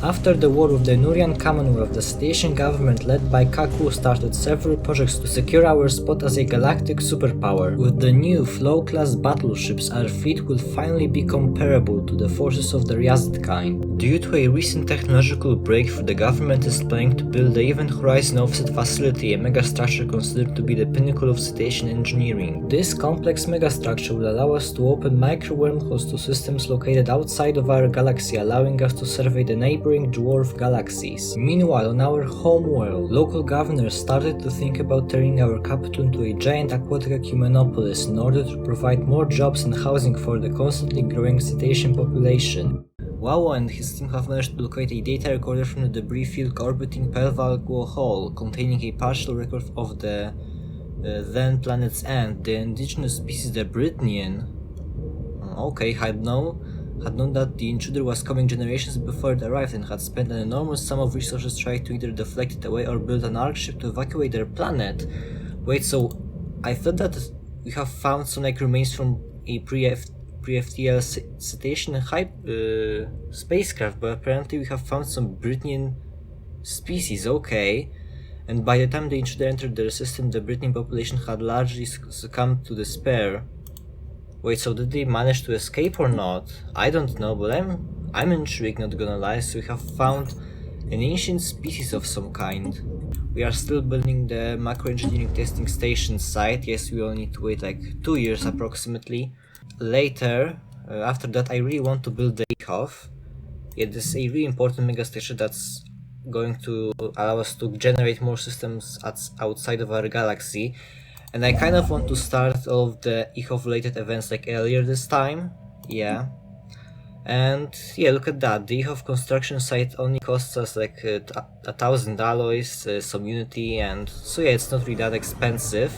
After the war with the Innurian Commonwealth, the Cetacean government led by Caa-coo started several projects to secure our spot as a galactic superpower. With the new Flow Class Battleships, our fleet will finally be comparable to the forces of the Riasidkind. Due to a recent technological breakthrough, the government is planning to build the Event Horizon Offset Facility, a megastructure considered to be the pinnacle of Cetacean engineering. This complex megastructure will allow us to open micro-wormholes to systems located outside of our galaxy, allowing us to survey the neighboring dwarf galaxies. Meanwhile, on our homeworld, local governors started to think about turning our capital into a giant aquatic ecumenopolis in order to provide more jobs and housing for the constantly growing Cetacean population. Wow and his team have managed to locate a data recorder from the debris field orbiting Pelvo Hall, containing a partial record of the then planet's end, the indigenous species, the Britannian. Okay, had known that the intruder was coming generations before it arrived and had spent an enormous sum of resources trying to either deflect it away or build an arc ship to evacuate their planet. Wait, so I thought that we have found some remains from a pre-FTL Cetacean spacecraft, but apparently we have found some Britannian species, okay. And by the time the intruder entered their system, the Britannian population had largely succumbed to despair. Wait, so did they manage to escape or not? I don't know, but I'm intrigued, not gonna lie. So we have found an ancient species of some kind. We are still building the macro-engineering testing station site. Yes, we will need to wait like 2 years approximately. Later, after that, I really want to build the Ep.5. Yeah, this is a really important megastructure that's going to allow us to generate more systems outside of our galaxy. And I kind of want to start all of the Ep.5 related events like earlier this time, yeah. And yeah, look at that, the Ep.5 construction site only costs us like 1,000 alloys, some unity, and so yeah, it's not really that expensive.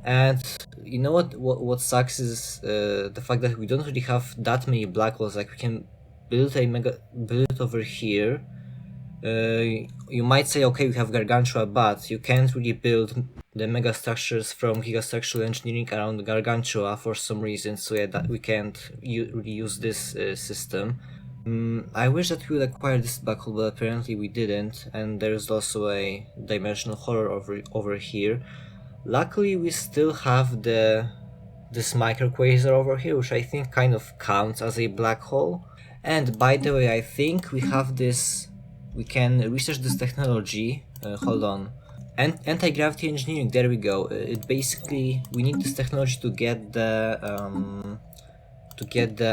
And you know what sucks is the fact that we don't really have that many black holes. Like we can build it over here. You might say, okay, we have Gargantua, but you can't really build the megastructures from gigastructural engineering around Gargantua for some reason, so yeah, that we can't really use this system. I wish that we would acquire this black hole, but apparently we didn't, and there's also a dimensional horror over here. Luckily, we still have this micro-quasar over here, which I think kind of counts as a black hole. And by the way, I think we have this. We can research this technology. Hold on. Anti-gravity engineering. There we go. It basically we need this technology to get the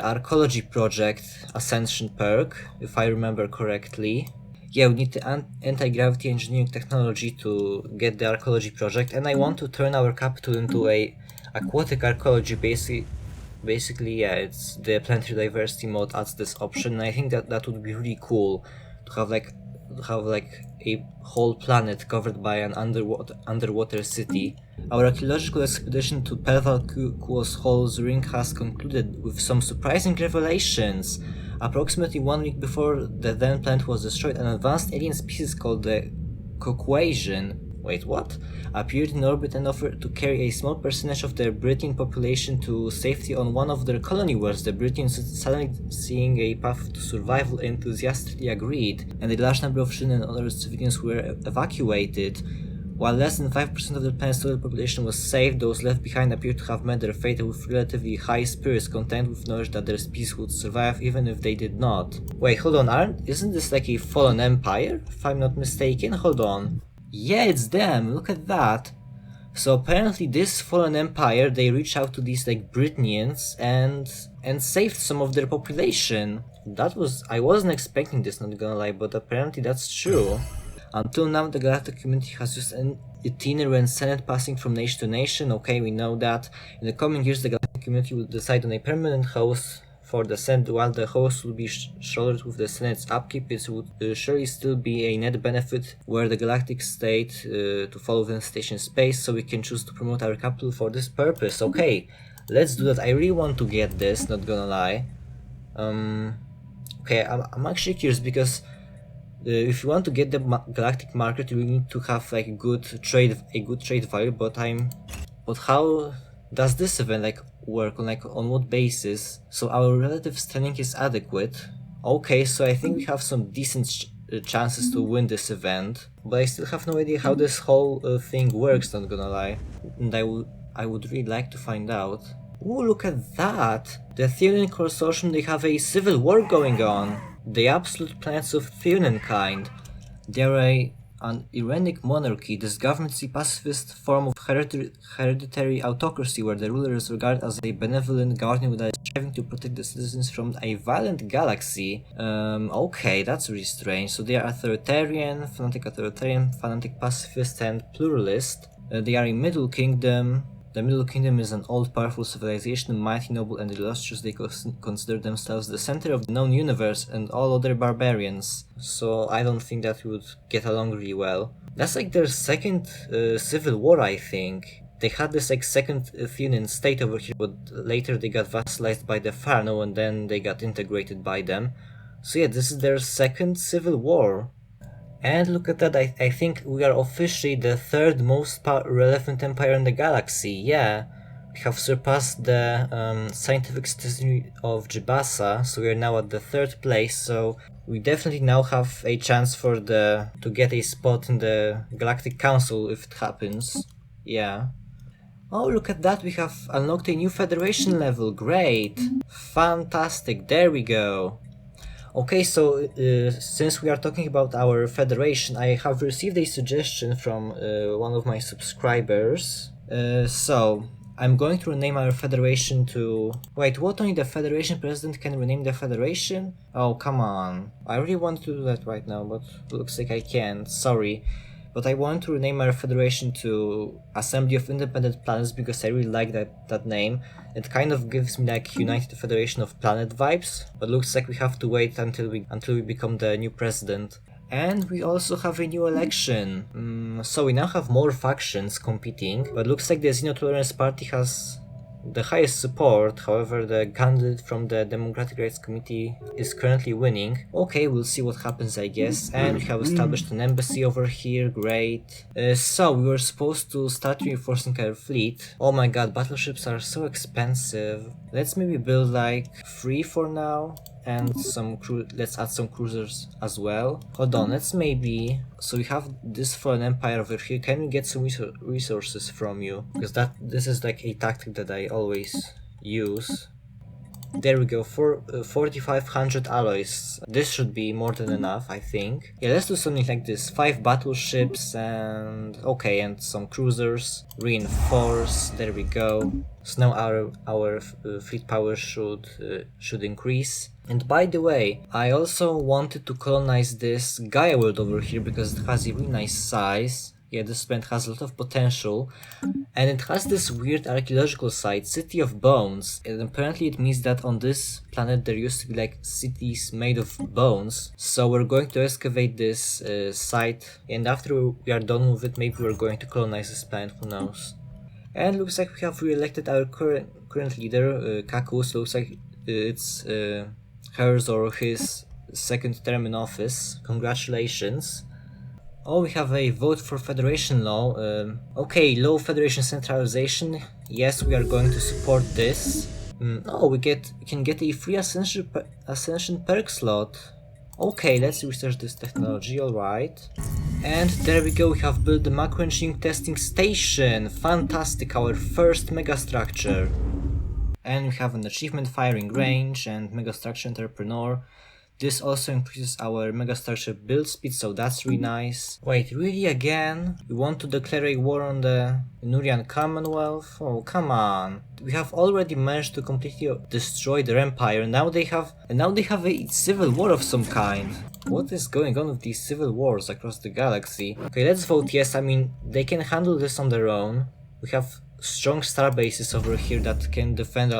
arcology project ascension perk, if I remember correctly. Yeah, we need the anti-gravity engineering technology to get the arcology project, and I want to turn our capital into a aquatic arcology. Basically, yeah, it's the planetary diversity mode adds this option, and I think that would be really cool. To have like a whole planet covered by an underwater city. Our archaeological expedition to Pelvo Hall's ring has concluded with some surprising revelations. Approximately 1 week before the then planet was destroyed, an advanced alien species called the Caucasian appeared in orbit and offered to carry a small percentage of their Britain population to safety on one of their colony worlds. The Britons, suddenly seeing a path to survival, enthusiastically agreed, and a large number of children and other civilians were evacuated. While less than 5% of the planet's total population was saved, those left behind appeared to have met their fate with relatively high spirits, content with knowledge that their species would survive even if they did not. Wait, hold on, isn't this like a fallen empire, if I'm not mistaken? Hold on. Yeah, it's them, look at that. So apparently this fallen empire, they reached out to these like Britannians and saved some of their population. I wasn't expecting this, not gonna lie, but apparently that's true. Until now, the Galactic community has used an itinerant Senate passing from nation to nation. Okay, we know that. In the coming years, the Galactic community will decide on a permanent host for the Senate. While the host will be shouldered with the Senate's upkeep, it would surely still be a net benefit were the Galactic state to follow the station space, so we can choose to promote our capital for this purpose. Okay, let's do that. I really want to get this, not gonna lie. Okay, I'm actually curious because if you want to get the galactic market, you need to have like a good trade value. But how does this event like work on what basis? So our relative standing is adequate. Okay, so I think we have some decent chances to win this event, but I still have no idea how this whole thing works, not gonna lie. And I would really like to find out. Ooh, look at that! The Innurian Consortium, they have a civil war going on! The absolute planets of Innurian. They're an Iranic monarchy. This government is a pacifist form of hereditary autocracy where the ruler is regarded as a benevolent guardian that is striving to protect the citizens from a violent galaxy. Okay, that's really strange. So they are authoritarian, fanatic pacifist, and pluralist. They are a middle kingdom. The Middle Kingdom is an old, powerful civilization, mighty, noble, and illustrious. They consider themselves the center of the known universe and all other barbarians. So I don't think that we would get along really well. That's like their second civil war, I think. They had this like second Athenian state over here, but later they got vassalized by the Pharaoh and then they got integrated by them. So yeah, this is their second civil war. And look at that, I think we are officially the third most relevant empire in the galaxy, yeah. We have surpassed the scientific citizenry of Jibasa, so we are now at the third place, so we definitely now have a chance to get a spot in the Galactic Council if it happens, yeah. Oh, look at that, we have unlocked a new Federation level, great! Fantastic, there we go! Okay, so since we are talking about our federation, I have received a suggestion from one of my subscribers. So, I'm going to rename our federation to... Wait, what? Only the federation president can rename the federation? Oh, come on. I really want to do that right now, but looks like I can't. Sorry. But I want to rename our federation to Assembly of Independent Planets because I really like that name. It kind of gives me like United Federation of Planet vibes, but looks like we have to wait until we become the new president. And we also have a new election. So we now have more factions competing, but looks like the Xeno Tolerance Party has the highest support. However, the candidate from the Democratic Rights Committee is currently winning. Okay, we'll see what happens, I guess. And we have established an embassy over here, great. So we were supposed to start reinforcing our fleet. Oh my god, battleships are so expensive. Let's maybe build like 3 for now. And let's add some cruisers as well. Hold on, let's maybe... So we have this fallen empire over here. Can we get some resources from you? Because this is like a tactic that I always use. There we go, 4,500 alloys. This should be more than enough, I think. Yeah, let's do something like this. 5 battleships and... Okay, and some cruisers. Reinforce, there we go. So now our fleet power should increase. And by the way, I also wanted to colonize this Gaia world over here because it has a really nice size. Yeah, this planet has a lot of potential. And it has this weird archaeological site, City of Bones. And apparently it means that on this planet there used to be like cities made of bones. So we're going to excavate this site. And after we are done with it, maybe we're going to colonize this planet, who knows. And looks like we have re-elected our current leader, Caa-coo. So looks like it's hers or his second term in office. Congratulations. Oh, we have a vote for federation law. Okay, low federation centralization. Yes, we are going to support this. Oh, we can get a free ascension perk slot. Okay, let's research this technology, alright. And there we go, we have built the macro engineering testing station. Fantastic, our first megastructure. And we have an achievement firing range and megastructure entrepreneur. This also increases our megastructure build speed, so that's really nice. Wait, really again? We want to declare a war on the Innurian Commonwealth? Oh, come on. We have already managed to completely destroy their empire, and now they have a civil war of some kind. What is going on with these civil wars across the galaxy? Okay, let's vote yes. I mean, they can handle this on their own. We have strong star bases over here that can defend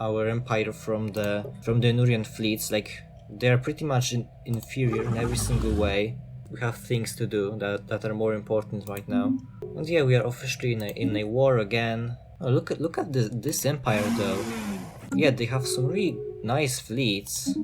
our empire from the Innurian fleets. Like, they are pretty much inferior in every single way. We have things to do that are more important right now. And yeah, we are officially in a war again. Oh, look at this empire though. Yeah, they have some really nice fleets.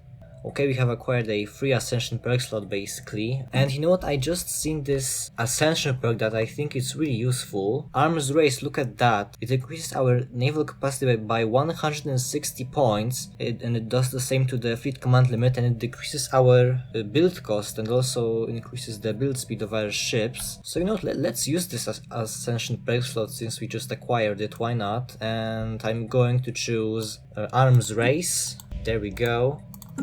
Okay, we have acquired a free ascension perk slot basically. And you know what, I just seen this ascension perk that I think is really useful. Arms race, look at that. It increases our naval capacity by 160 points, and it does the same to the fleet command limit, and it decreases our build cost and also increases the build speed of our ships. So you know what, let's use this ascension perk slot since we just acquired it, why not? And I'm going to choose arms race. There we go.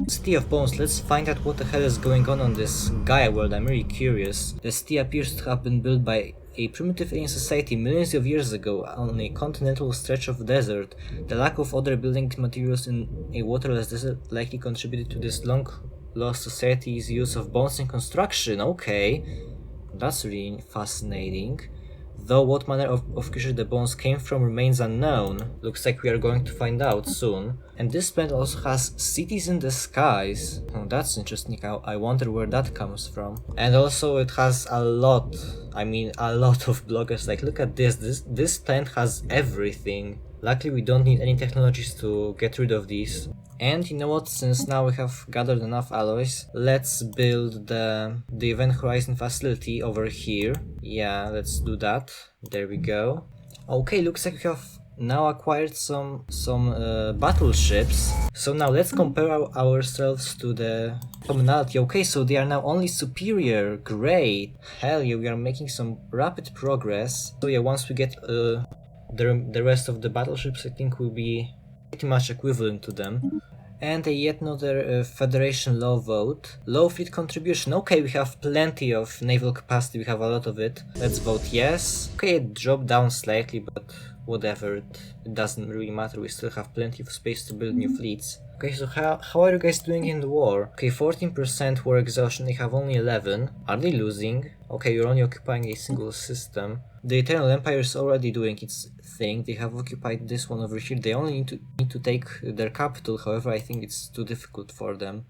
City of Bones, let's find out what the hell is going on this Gaia world, I'm really curious. The city appears to have been built by a primitive alien society millions of years ago on a continental stretch of desert. The lack of other building materials in a waterless desert likely contributed to this long-lost society's use of bones in construction. Okay, that's really fascinating. Though what manner of creature the bones came from remains unknown. Looks like we are going to find out soon. And this planet also has cities in the skies. Oh, that's interesting. I wonder where that comes from. And also it has a lot of blockers. Like, look at this planet has everything. Luckily we don't need any technologies to get rid of these. And you know what, since now we have gathered enough alloys, let's build the event horizon facility over here. Yeah, let's do that. There we go. Okay, looks like we have now acquired some battleships. So now let's compare ourselves to the commonality. Okay, so they are now only superior. Great. Hell yeah, we are making some rapid progress. So yeah, once we get the rest of the battleships, I think will be pretty much equivalent to them. And yet another Federation law vote. Low fleet contribution. Okay, we have plenty of naval capacity, we have a lot of it. Let's vote yes. Okay, it dropped down slightly, but whatever, it doesn't really matter, we still have plenty of space to build new fleets. Okay, so how are you guys doing in the war? Okay, 14% war exhaustion, they have only 11. Are they losing? Okay, you're only occupying a single system. The Eternal Empire is already doing its thing, they have occupied this one over here, they only need to take their capital, however I think it's too difficult for them.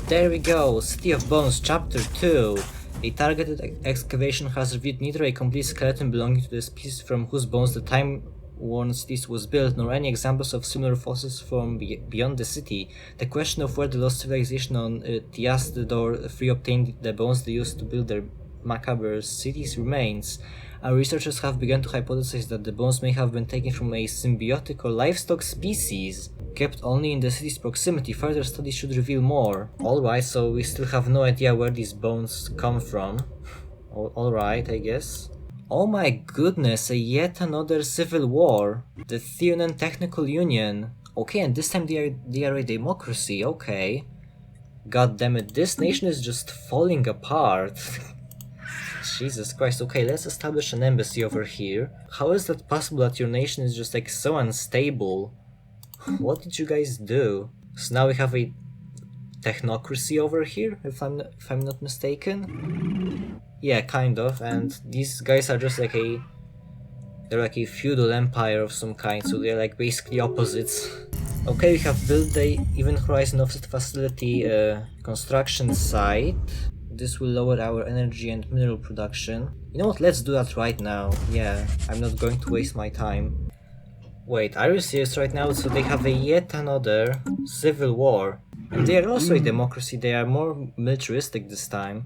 There we go, City of Bones, Chapter 2. A targeted excavation has revealed neither a complete skeleton belonging to the species from whose bones the time-worn city was built, nor any examples of similar fossils from beyond the city. The question of where the lost civilization on Tiastador 3 obtained the bones they used to build their macabre cities remains. Our researchers have begun to hypothesize that the bones may have been taken from a symbiotic or livestock species, kept only in the city's proximity. Further studies should reveal more. Alright, so we still have no idea where these bones come from. Alright, I guess. Oh my goodness, yet another civil war. The Theonan Technical Union. Okay, and this time they are a democracy, okay. God damn it, this nation is just falling apart. Jesus Christ, okay, let's establish an embassy over here. How is that possible that your nation is just like so unstable? What did you guys do? So now we have a technocracy over here, if I'm not mistaken? Yeah, kind of, and these guys are just like they're like a feudal empire of some kind, so they're like basically opposites. Okay, we have built the Event Horizon Offset Facility construction site. This will lower our energy and mineral production. You know what, let's do that right now. Yeah, I'm not going to waste my time. Wait, are you serious right now? So they have yet another civil war. And they are also a democracy, they are more militaristic this time.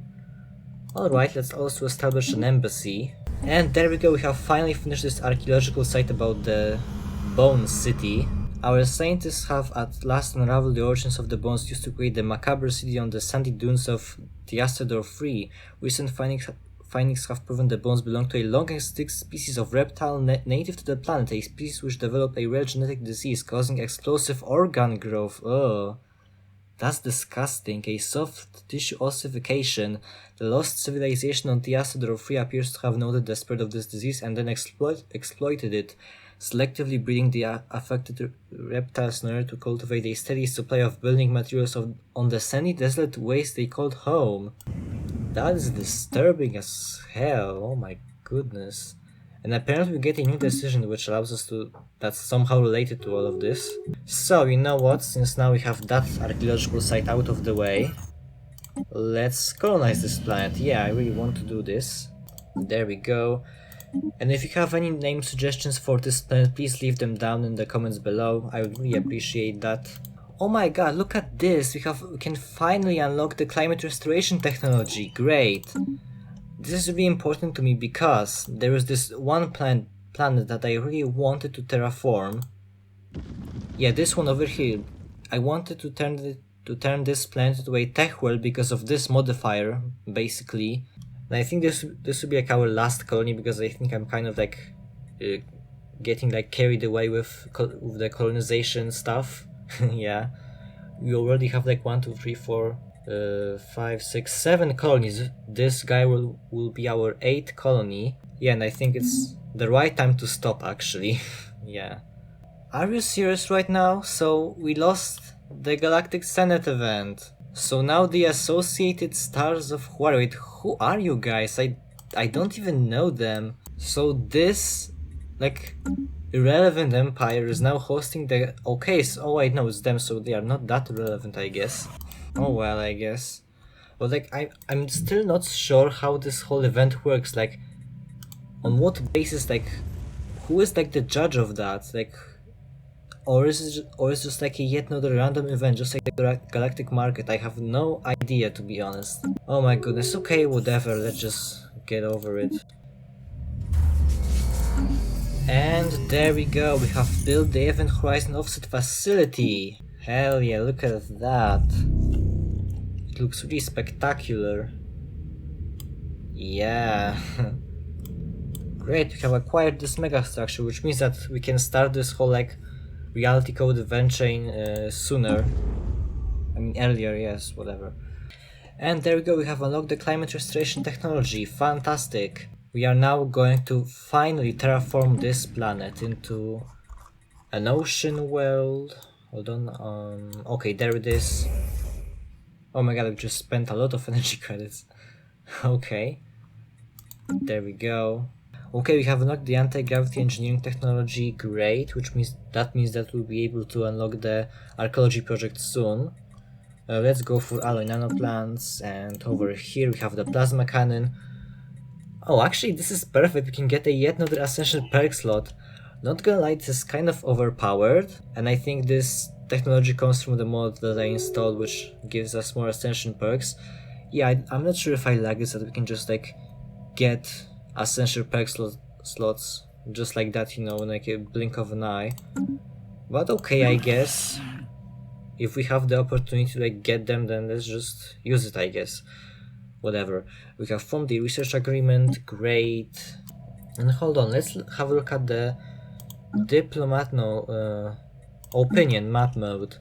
Alright, let's also establish an embassy. And there we go, we have finally finished this archaeological site about the Bone City. Our scientists have at last unraveled the origins of the bones used to create the macabre city on the sandy dunes of Tiastador 3. Recent findings have proven the bones belong to a long-extinct species of reptile native to the planet, a species which developed a rare genetic disease causing explosive organ growth. Ugh. That's disgusting. A soft tissue ossification. The lost civilization on Tiastador 3 appears to have noted the spread of this disease and then exploited it, selectively breeding the affected reptiles in order to cultivate a steady supply of building materials on the sandy desolate waste they called home. That is disturbing as hell, oh my goodness. And apparently we get a new decision which allows us to... that's somehow related to all of this. So, you know what, since now we have that archaeological site out of the way, let's colonize this planet. Yeah, I really want to do this. There we go. And if you have any name suggestions for this planet, please leave them down in the comments below. I would really appreciate that. Oh my god, look at this! We can finally unlock the climate restoration technology. Great! This is really important to me because there is this one planet that I really wanted to terraform. Yeah, this one over here. I wanted to turn this planet into a tech world because of this modifier, basically. And I think this would be like our last colony because I think I'm kind of like getting like carried away with the colonization stuff. Yeah, we already have like 1, 2, 3, 4, 5, 6, 7 colonies. This guy will be our 8th colony. Yeah, and I think it's the right time to stop actually. Yeah. Are you serious right now? So we lost the Galactic Senate event. So now the Associated Stars of War. Wait, who are you guys? I don't even know them. So this like irrelevant empire is now hosting the oh wait, no, it's them, so they are not that relevant, I guess. Oh well, I guess. But like I'm still not sure how this whole event works, like on what basis, like who is like the judge of that, like or is it just like a yet another random event, just like the Galactic Market? I have no idea, to be honest. Oh my goodness, okay, whatever, let's just get over it. And there we go, we have built the Event Horizon Offset Facility. Hell yeah, look at that. It looks really spectacular. Yeah. Great, we have acquired this megastructure, which means that we can start this whole like reality code event chain sooner. I mean earlier, yes, whatever. And there we go, we have unlocked the climate restoration technology. Fantastic. We are now going to finally terraform this planet into an ocean world. Hold on, okay, there it is. Oh my god, we just spent a lot of energy credits. Okay. There we go. Okay, we have unlocked the anti-gravity engineering technology, great, which means that we'll be able to unlock the arcology project soon. Let's go for alloy nanoplants, and over here we have the plasma cannon. Oh, actually this is perfect, we can get a yet another ascension perk slot. Not gonna lie, this is kind of overpowered, and I think this technology comes from the mod that I installed, which gives us more ascension perks. Yeah, I'm not sure if I like this, that we can just like get ascension perk slots just like that, you know, in like a blink of an eye. But okay, I guess if we have the opportunity to like get them, then let's just use it, I guess. Whatever. We have formed the research agreement, great. And hold on, let's have a look at the opinion map mode.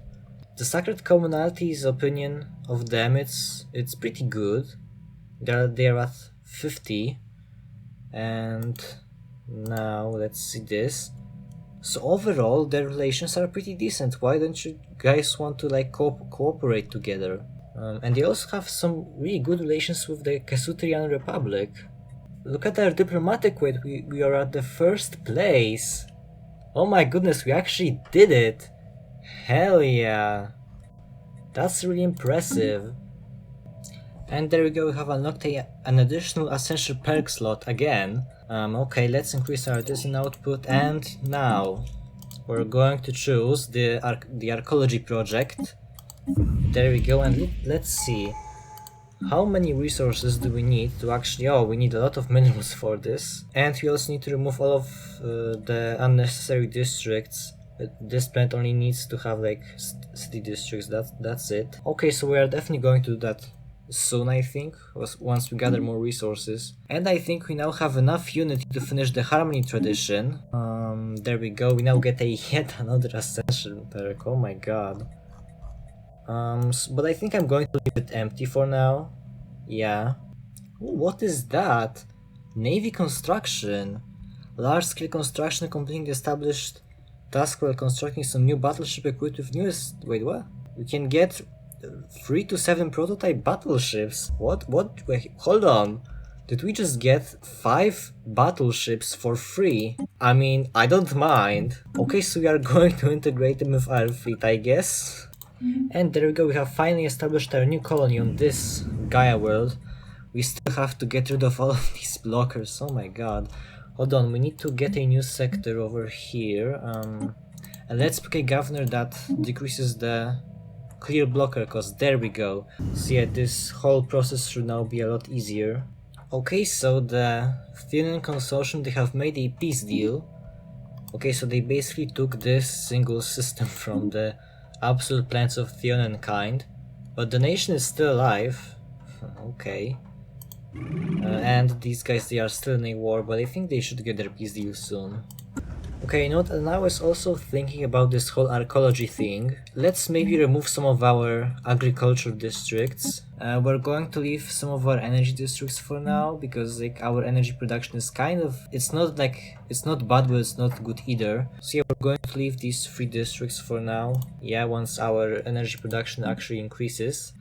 The Sacred Commonality's opinion of them, it's pretty good. They're at 50. And now let's see this. So overall their relations are pretty decent. Why don't you guys want to like cooperate together? And they also have some really good relations with the Custodian Republic. Look at our diplomatic weight, we are at the 1st place. Oh my goodness, we actually did it. Hell yeah. That's really impressive. And there we go, we have unlocked an additional Ascension perk slot again. Okay, let's increase our design output, and now we're going to choose the arcology project. There we go, and let's see. How many resources do we need to actually... Oh, we need a lot of minerals for this. And we also need to remove all of the unnecessary districts. This planet only needs to have like city districts, that's it. Okay, so we are definitely going to do that soon, I think, once we gather more resources. And I think we now have enough unity to finish the Harmony tradition. There we go, we now get yet another Ascension perk, oh my god. But I think I'm going to leave it empty for now. Yeah. Ooh, what is that? Navy construction. Large-scale construction completing the established task while constructing some new battleship equipped with newest... Wait, what? We can get 3 to 7 prototype battleships. What? Wait, hold on. Did we just get 5 battleships for free? I mean, I don't mind. Okay, so we are going to integrate them with our fleet, I guess. And there we go, we have finally established our new colony on this Gaia world. We still have to get rid of all of these blockers, oh my god. Hold on, we need to get a new sector over here. And let's pick a governor that decreases the clear blocker cost. There we go. So yeah, this whole process should now be a lot easier. Okay, so the Theonian Consortium, they have made a peace deal. Okay, so they basically took this single system from the absolute planets of Theonian kind. But the nation is still alive. Okay. And these guys, they are still in a war, but I think they should get their peace deal soon. Okay, you know what, and I was also thinking about this whole arcology thing. Let's maybe remove some of our agriculture districts. We're going to leave some of our energy districts for now, because like our energy production is kind of, it's not bad, but it's not good either. So yeah, we're going to leave these 3 districts for now. Yeah, once our energy production actually increases.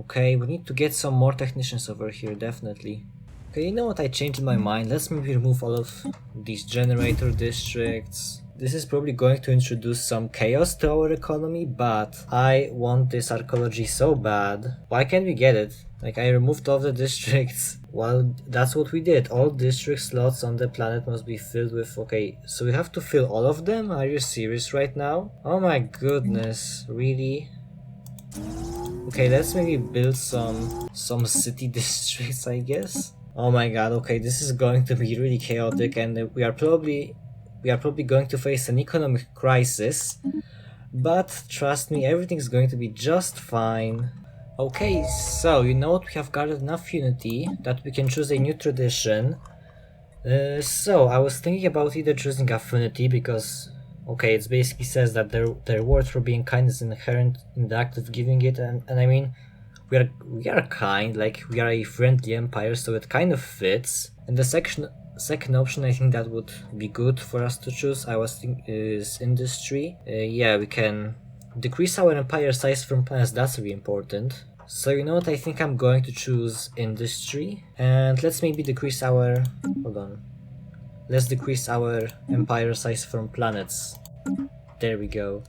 Okay, we need to get some more technicians over here, definitely. Okay, you know what, I changed my mind. Let's maybe remove all of these generator districts. This is probably going to introduce some chaos to our economy, but I want this arcology so bad. Why can't we get it? Like, I removed all the districts. Well, that's what we did. All district slots on the planet must be filled with... Okay, so we have to fill all of them? Are you serious right now? Oh my goodness, really? Okay, let's maybe build some city districts, I guess. Oh my god, okay, this is going to be really chaotic, and we are probably going to face an economic crisis, but trust me, everything's going to be just fine. Okay, so you know what, we have gathered enough unity that we can choose a new tradition. So I was thinking about either choosing affinity, because okay, it basically says that their reward for being kind is inherent in the act of giving it, and I mean, we are kind, like we are a friendly empire, so it kind of fits. And the second option, I think that would be good for us to choose. I was thinking is industry. Yeah, we can decrease our empire size from planets. That's really important. So you know what? I think I'm going to choose industry, and let's maybe decrease our. Hold on. Let's decrease our empire size from planets. There we go.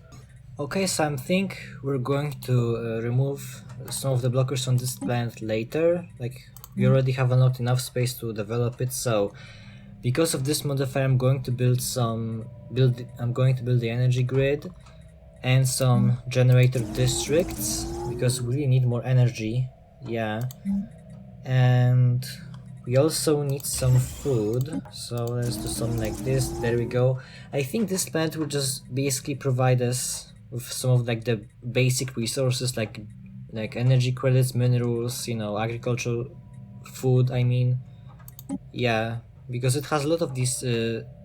Okay, so I think we're going to remove some of the blockers on this planet later. Like, we already have not enough space to develop it, so because of this modifier I'm going to build the energy grid and some generator districts, because we really need more energy. Yeah. And we also need some food, so let's do something like this. There we go. I think this planet will just basically provide us with some of like the basic resources, like energy credits, minerals, you know, agricultural food, I mean. Yeah, because it has a lot of these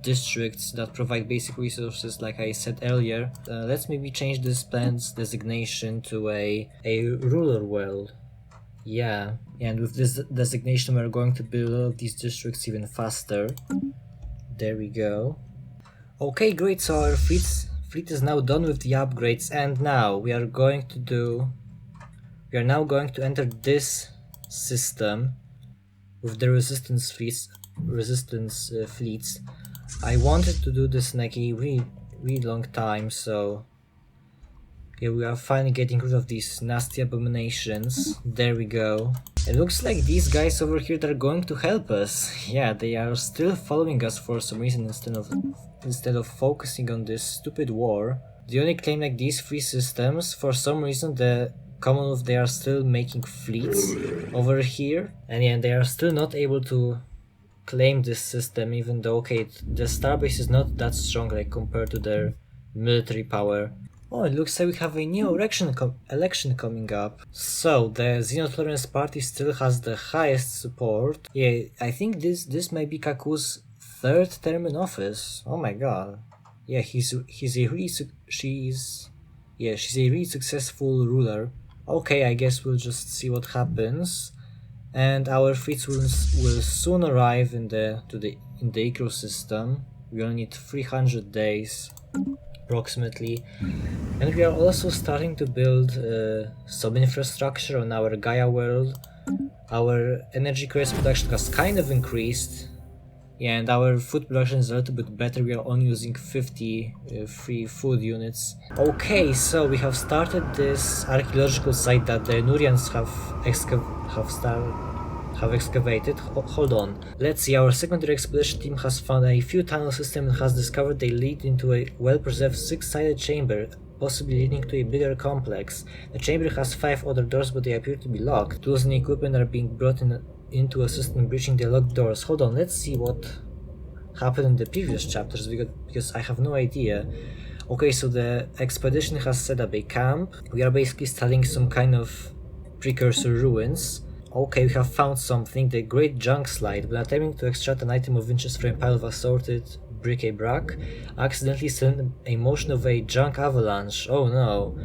districts that provide basic resources, like I said earlier. Let's maybe change this planet's designation to a ruler world. Yeah, and with this designation we're going to build all of these districts even faster. There we go. Okay, great, so our fleet is now done with the upgrades, and now we are now going to enter this system with the resistance fleets. I wanted to do this in like a really long time, so yeah, we are finally getting rid of these nasty abominations. There we go. It looks like these guys over here, they're going to help us. Yeah, they are still following us for some reason instead of focusing on this stupid war. They only claim like these 3 systems. For some reason the Commonwealth, they are still making fleets over here, and yeah, they are still not able to claim this system, even though okay, the starbase is not that strong like compared to their military power. Oh, it looks like we have a new election coming up. So, the Xenotolerance party still has the highest support. Yeah, I think this might be Caa-coo's 3rd term in office. Oh my god. Yeah, she's a really successful ruler. Okay, I guess we'll just see what happens. And our fleets will soon arrive in the ecosystem. We only need 300 days. Approximately, and we are also starting to build some infrastructure on our Gaia world. Our energy credits production has kind of increased, yeah, and our food production is a little bit better. We are only using 50 free food units. Okay, so we have started this archaeological site that the Innurians have excavated. Hold on. Let's see, our secondary expedition team has found a few tunnel systems and has discovered they lead into a well-preserved 6-sided chamber, possibly leading to a bigger complex. The chamber has 5 other doors, but they appear to be locked. Tools and equipment are being brought into assist in breaching the locked doors. Hold on, let's see what happened in the previous chapters, because I have no idea. Okay, so the expedition has set up a camp. We are basically studying some kind of Precursor ruins. Okay, we have found something, the Great Junk Slide. When attempting to extract an item of interest from a pile of assorted bric-a-brac, accidentally sent a motion of a junk avalanche. Oh no.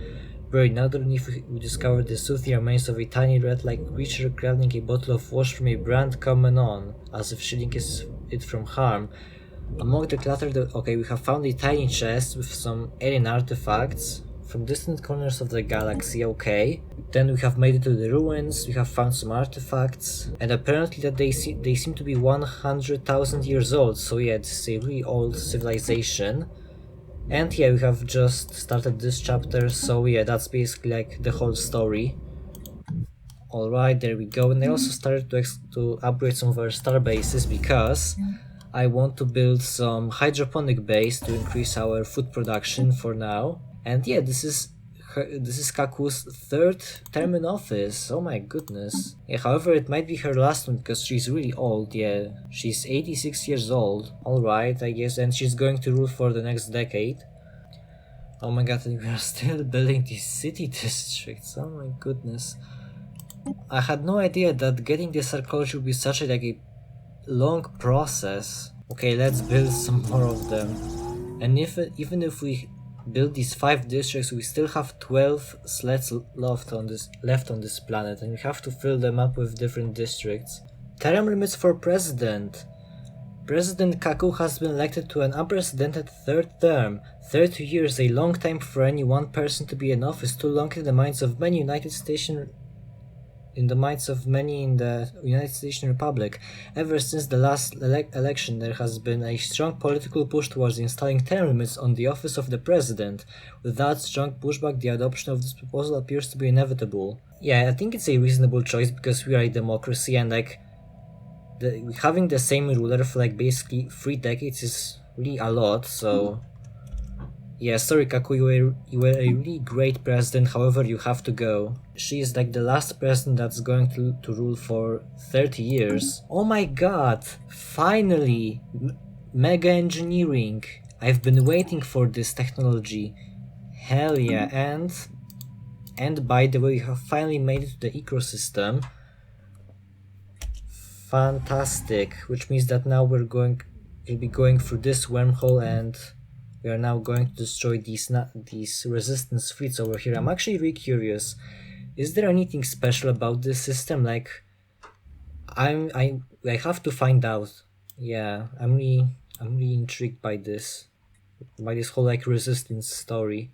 Buried underneath, we discovered the soothing remains of a tiny rat-like creature grabbing a bottle of wash from a brand coming on, as if shielding it from harm. Among the clutter, okay, we have found a tiny chest with some alien artifacts from distant corners of the galaxy. Okay. Then we have made it to the ruins, we have found some artifacts, and apparently that they seem to be 100,000 years old, so yeah, this is a really old civilization. And yeah, we have just started this chapter, so yeah, that's basically like the whole story. Alright, there we go, and I also started to upgrade some of our star bases because I want to build some hydroponic base to increase our food production for now. And yeah, this is Caa-coo's 3rd term in office. Oh my goodness. Yeah, however, it might be her last one because she's really old. Yeah, she's 86 years old. Alright, I guess, and she's going to rule for the next decade. Oh my god, we are still building these city districts. Oh my goodness. I had no idea that getting this arcology would be such a long process. Okay, let's build some more of them. And even if we build these 5 districts, we still have 12 slots left on this planet, and we have to fill them up with different districts. Term limits for president. President Caa-coo has been elected to an unprecedented 3rd term. 30 years, a long time for any one person to be in office, too long in the minds of many in the United States Republic. Ever since the last election, there has been a strong political push towards installing term limits on the office of the president. Without strong pushback, the adoption of this proposal appears to be inevitable. Yeah, I think it's a reasonable choice because we are a democracy, and having the same ruler for basically 3 decades is really a lot, so yeah, sorry Caa-coo, you were a really great president, however you have to go. She is the last president that's going to rule for 30 years. Oh my god, finally! Mega engineering! I've been waiting for this technology. Hell yeah, and by the way, we have finally made it to the ecosystem. Fantastic, which means that now we'll be going through this wormhole, and we are now going to destroy these resistance fleets over here. I'm actually really curious. Is there anything special about this system? I have to find out. Yeah, I'm really intrigued by this whole resistance story.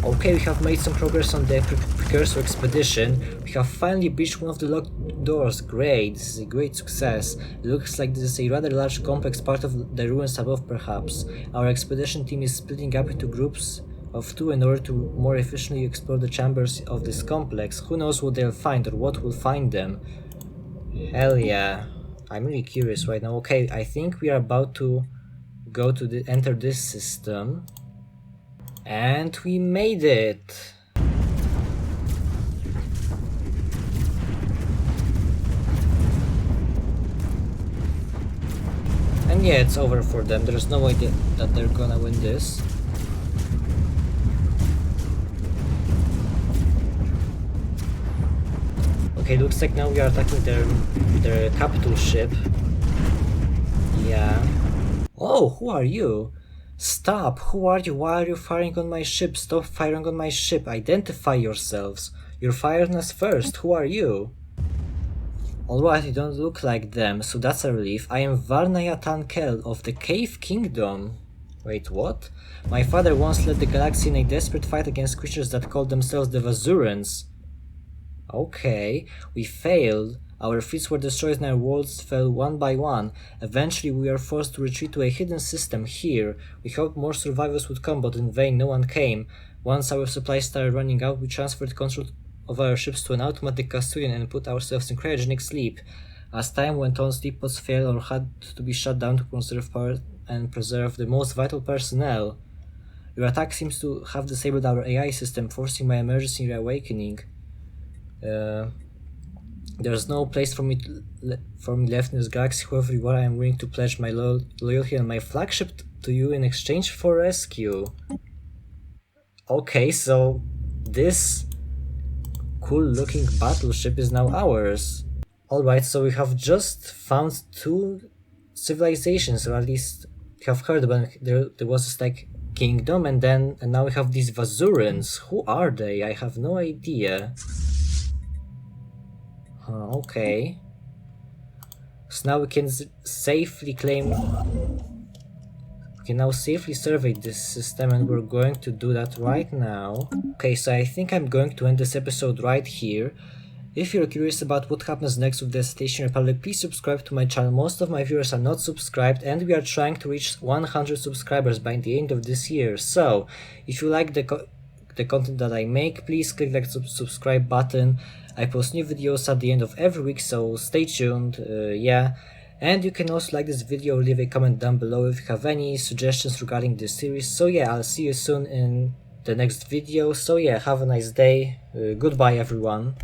Okay, we have made some progress on the Precursor expedition. We have finally breached one of the locked doors. Great, this is a great success. It looks like this is a rather large complex, part of the ruins above perhaps. Our expedition team is splitting up into groups of 2 in order to more efficiently explore the chambers of this complex. Who knows what they'll find or what will find them. Hell yeah, I'm really curious right now. Okay, I think we are about to go to enter this system. And we made it! And yeah, it's over for them. There's no way that they're gonna win this. Okay, looks like now we are attacking their capital ship. Yeah. Oh, who are you? Stop! Who are you? Why are you firing on my ship? Stop firing on my ship! Identify yourselves! You're firing us first! Who are you? Alright, you don't look like them, so that's a relief. I am Riasidkind of the Cave Kingdom. Wait, what? My father once led the galaxy in a desperate fight against creatures that called themselves the Vazurans. Okay, we failed. Our fleets were destroyed and our worlds fell one by one. Eventually we were forced to retreat to a hidden system here. We hoped more survivors would come, but in vain no one came. Once our supplies started running out, we transferred control of our ships to an automatic custodian and put ourselves in cryogenic sleep. As time went on, sleep pods failed or had to be shut down to conserve power and preserve the most vital personnel. Your attack seems to have disabled our AI system, forcing my emergency reawakening. There's no place for me left in this galaxy. However you are, I am willing to pledge my loyalty and my flagship to you in exchange for rescue. Okay, so this cool looking battleship is now ours. Alright, so we have just found 2 civilizations, or at least we have heard about there was this like kingdom, and now we have these Vazurans. Who are they? I have no idea. Okay. So now we can safely claim... We can now safely survey this system, and we're going to do that right now. Okay, so I think I'm going to end this episode right here. If you're curious about what happens next with the Cetacean Republic, please subscribe to my channel. Most of my viewers are not subscribed, and we are trying to reach 100 subscribers by the end of this year. So, if you like the content that I make, please click that subscribe button. I post new videos at the end of every week, so stay tuned, yeah. And you can also like this video, leave a comment down below if you have any suggestions regarding this series. So yeah, I'll see you soon in the next video. So yeah, have a nice day, goodbye everyone.